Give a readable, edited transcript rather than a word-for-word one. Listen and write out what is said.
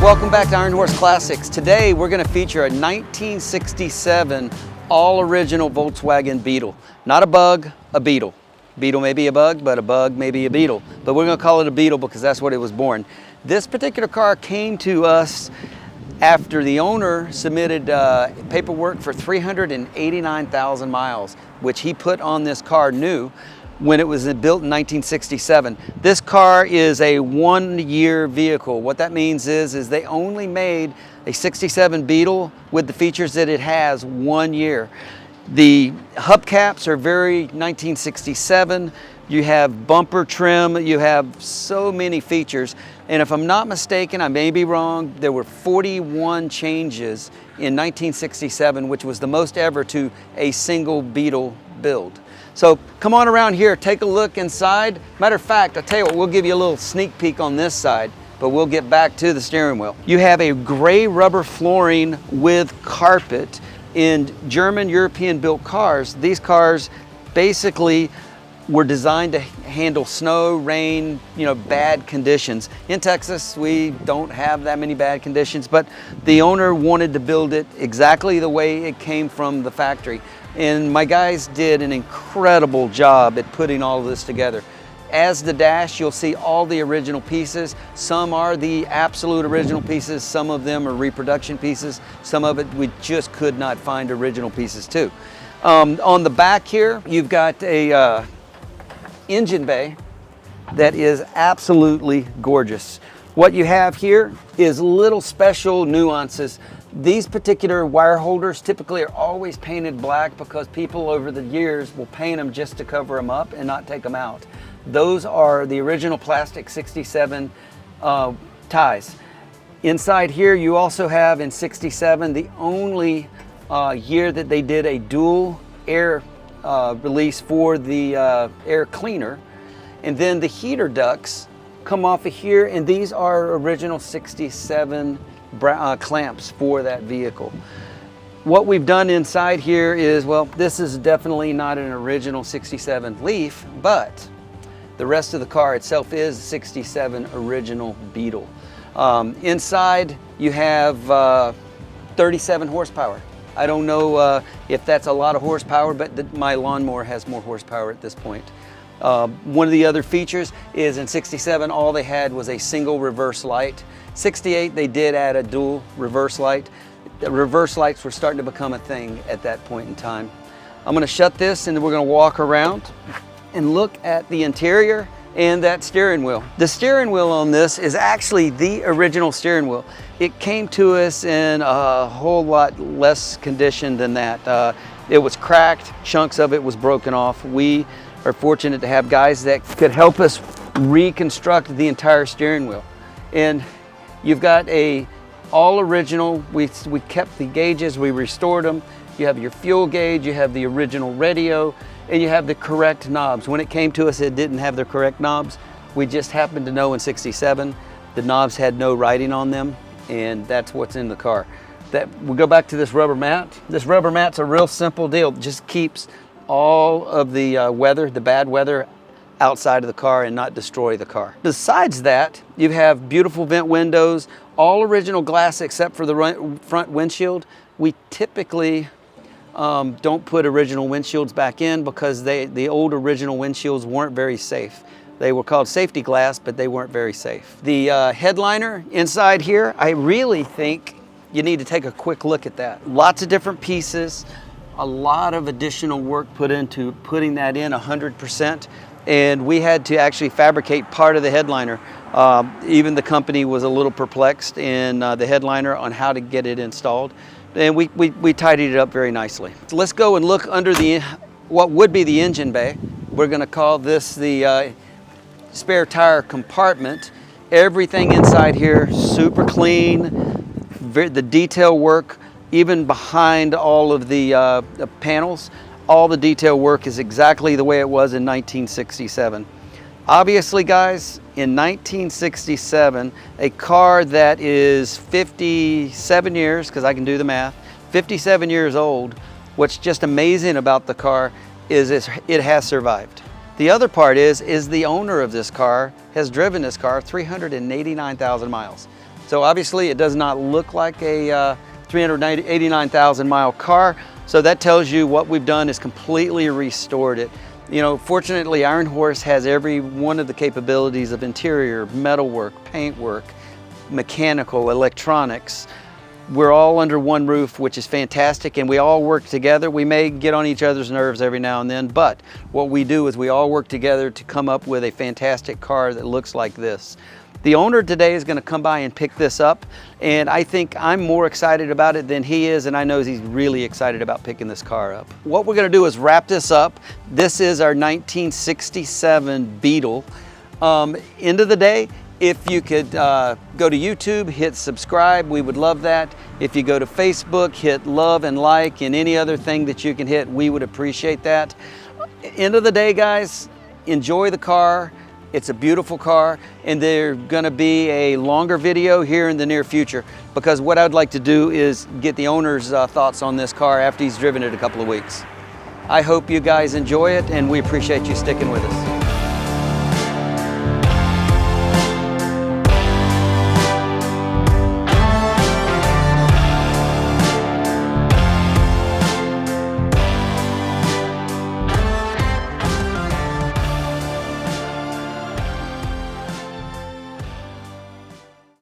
welcome back to Ironhorse Classics. Today we're going to feature a 1967 all-original Volkswagen Beetle. Not a bug, a Beetle. Beetle may be a bug may be a Beetle. But we're going to call it a Beetle because that's what it was born. This particular car came to us after the owner submitted paperwork for 389,000 miles, which he put on this car new when it was built in 1967. This car is a one-year vehicle. What that means is they only made a 67 Beetle with the features that it has 1 year. The hubcaps are very 1967. You have bumper trim, you have so many features. And if I'm not mistaken, I may be wrong, there were 41 changes in 1967, which was the most ever to a single Beetle build. So come on around here, take a look inside. Matter of fact, I'll tell you what, we'll give you a little sneak peek on this side, but we'll get back to the steering wheel. You have a gray rubber flooring with carpet. In German, European built cars, these cars basically were designed to handle snow, rain, bad conditions. In Texas, we don't have that many bad conditions, but the owner wanted to build it exactly the way it came from the factory. And my guys did an incredible job at putting all of this together. As the dash, you'll see all the original pieces. Some are the absolute original pieces. Some of them are reproduction pieces. Some of it we just could not find original pieces too. On the back here, you've got a engine bay that is absolutely gorgeous. What you have here is little special nuances. These particular wire holders typically are always painted black because people over the years will paint them just to cover them up and not take them out. Those are the original plastic 67 ties. Inside here you also have in 67 the only year that they did a dual air release for the air cleaner, and then the heater ducts come off of here, and these are original 67 clamps for that vehicle. What we've done inside here is, well, this is definitely not an original 67 Leaf, but the rest of the car itself is 67 original Beetle. Inside you have 37 horsepower. I don't know if that's a lot of horsepower, but my lawnmower has more horsepower at this point. One of the other features is in 67, all they had was a single reverse light. 68, they did add a dual reverse light. The reverse lights were starting to become a thing at that point in time. I'm gonna shut this and we're gonna walk around and look at the interior and that steering wheel. The steering wheel on this is actually the original steering wheel. It came to us in a whole lot less condition than that. It was cracked, chunks of it was broken off. We are fortunate to have guys that could help us reconstruct the entire steering wheel. And you've got a all original, we kept the gauges, we restored them. You have your fuel gauge, you have the original radio, and you have the correct knobs. When it came to us, it didn't have the correct knobs. We just happened to know in 67, the knobs had no writing on them, and that's what's in the car. We'll go back to this rubber mat. This rubber mat's a real simple deal. It just keeps all of the weather, the bad weather, outside of the car and not destroy the car. Besides that, you have beautiful vent windows, all original glass except for the front windshield. We typically don't put original windshields back in because the old original windshields weren't very safe. They were called safety glass, but they weren't very safe. The headliner inside here, I really think you need to take a quick look at that. Lots of different pieces, a lot of additional work put into putting that in 100%. And we had to actually fabricate part of the headliner. Even the company was a little perplexed in the headliner on how to get it installed. And we tidied it up very nicely. So let's go and look under what would be the engine bay. We're gonna call this the spare tire compartment. Everything inside here, super clean. The detail work, even behind all of the panels, all the detail work is exactly the way it was in 1967. Obviously, guys, in 1967, a car that is 57 years, because I can do the math, 57 years old, what's just amazing about the car is it has survived. The other part is the owner of this car has driven this car 389,000 miles. So obviously it does not look like a 389,000 mile car. So that tells you what we've done is completely restored it. You know, fortunately Ironhorse has every one of the capabilities of interior, metalwork, paintwork, mechanical, electronics. We're all under one roof, which is fantastic, and we all work together. We may get on each other's nerves every now and then, but what we do is we all work together to come up with a fantastic car that looks like this. The owner today is going to come by and pick this up, and I think I'm more excited about it than he is, and I know he's really excited about picking this car up. What we're going to do is wrap this up. This is our 1967 Beetle. End of the day, if you could go to YouTube, hit subscribe, we would love that. If you go to Facebook, hit love and like, and any other thing that you can hit, we would appreciate that. End of the day, guys, enjoy the car. It's a beautiful car, and there's gonna be a longer video here in the near future, because what I'd like to do is get the owner's thoughts on this car after he's driven it a couple of weeks. I hope you guys enjoy it, and we appreciate you sticking with us.